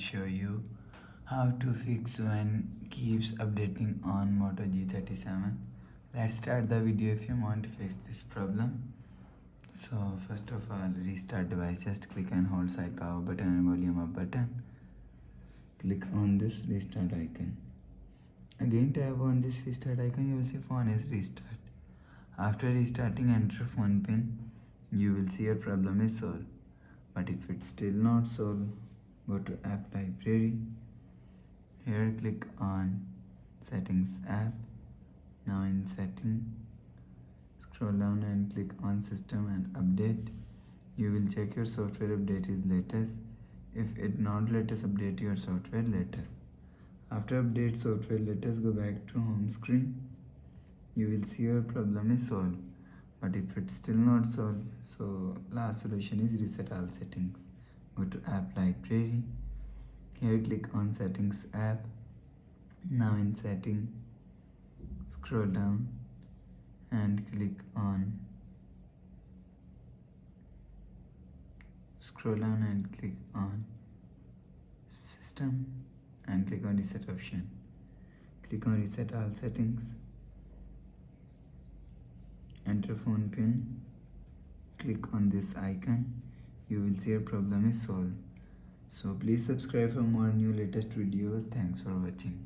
show you how to fix when keeps updating on Moto G37. Let's start the video if you want to fix this problem. So first of all, restart device. Just click and hold side power button and volume up button. Click on this restart icon. Again tap on this restart icon, you will see phone is restart. After restarting, enter phone pin. You will see your problem is solved. But if it's still not solved, go to app library. Here click on settings app. Now in setting, scroll down and click on system and update. You will check your software update is latest. If it not latest, update your software latest. After update software latest, go back to home screen. You will see your problem is solved. But if it's still not solved, so last solution is reset all settings. Go to app library. Here click on settings app. Now in setting, scroll down and click on system and click on reset option. Click on reset all settings. Enter phone pin. Click on this icon. You will see your problem is solved. So please subscribe for more new latest videos. Thanks for watching.